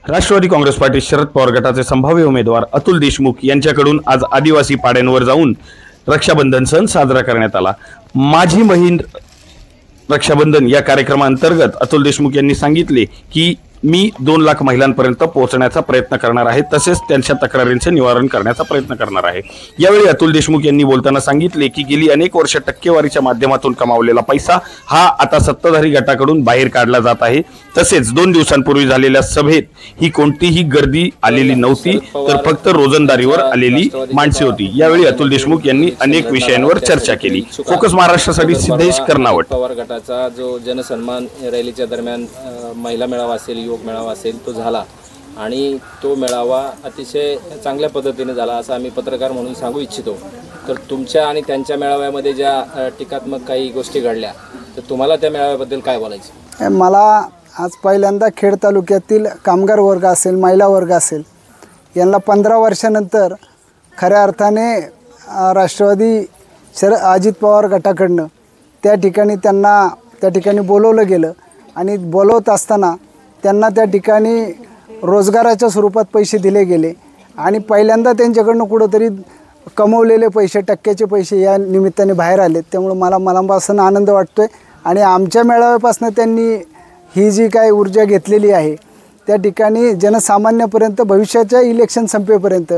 Rashtrawadi Congress party Sharad Pawar गटाचे संभाव्य उमेदवार अतुल देशमुख यांच्याकडून आज आदिवासी पाड्यांवर जाऊन रक्षाबंधन सण साजरा करण्यात आला। माझी बहीण रक्षाबंधन या कार्यक्रमांतर्गत अतुल देशमुख यांनी सांगितले की मी 2 लाख महिलांपर्यंत पोहोचण्याचा प्रयत्न करणार आहे, तसेच त्यांच्या तक्रारींचे निवारण करण्याचा प्रयत्न करणार आहे। यावेळी अतुल देशमुख यांनी बोलताना सांगितले की गेली अनेक वर्ष टक्केवारीच्या माध्यमातून कमावलेला पैसा हा आता सत्ताधारी गटाकडून बाहेर काढला जात आहे। तसेच 2 दिवसांपूर्वी झालेल्या सभेत ही कोणतीही गर्दी आलेली नव्हती, तर फक्त रोजंदारीवर आलेली माणसे होती। यावेळी अतुल देशमुख यांनी अनेक विषयांवर चर्चा केली। फोकस महाराष्ट्रासाठी सिद्धेश कर्नावट। पवार गटाचा जो जनसन्मान रॅलीच्या दरम्यान महिला मेळावा असेल, युवक मेळावा असेल, तो झाला आणि तो मेळावा अतिशय चांगल्या पद्धतीने झाला असं आम्ही पत्रकार म्हणून सांगू इच्छितो। तर तुमच्या आणि त्यांच्या मेळाव्यामध्ये ज्या टीकात्मक काही गोष्टी घडल्या, तर तुम्हाला त्या मेळाव्याबद्दल काय बोलायचं? मला आज पहिल्यांदा खेड तालुक्यातील कामगार वर्ग असेल, महिला वर्ग असेल, यांना 15 वर्षानंतर खऱ्या अर्थाने राष्ट्रवादी अजित पवार गटाकडनं त्या ठिकाणी बोलवलं गेलं आणि बोलवत असताना त्यांना त्या ठिकाणी रोजगाराच्या स्वरूपात पैसे दिले गेले आणि पहिल्यांदा त्यांच्याकडनं कुठंतरी कमवलेले पैसे, टक्क्याचे पैसे या निमित्ताने बाहेर आले। त्यामुळे मला मनापासून आनंद वाटतोय आणि आमच्या मेळाव्यापासून त्यांनी ही जी काय ऊर्जा घेतलेली आहे त्या ठिकाणी जनसामान्यापर्यंत भविष्याच्या इलेक्शन संपेपर्यंत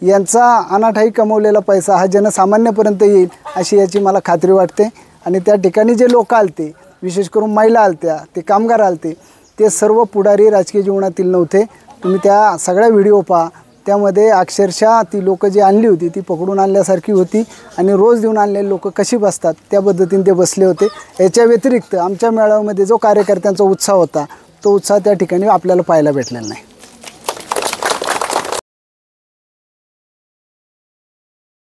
यांचा अनाठाई कमवलेला पैसा हा जनसामान्यापर्यंत येईल अशी याची मला खात्री वाटते। आणि त्या ठिकाणी जे लोक आलते, विशेष करून महिला आलत्या, ते कामगार आलते, ते सर्व पुढारी राजकीय जीवनातील नव्हते। तुम्ही त्या सगळ्या व्हिडिओ पहा, त्यामध्ये अक्षरशः ती लोक जी आणली होती ती पकडून आणल्यासारखी होती आणि रोज देऊन आणलेले लोक कशी बसतात त्या पद्धतीने ते बसले होते। याच्या व्यतिरिक्त आमच्या मेळाव्यामध्ये जो कार्यकर्त्यांचा उत्साह होता तो उत्साह त्या ठिकाणी आपल्याला पाहायला भेटलेला नाही।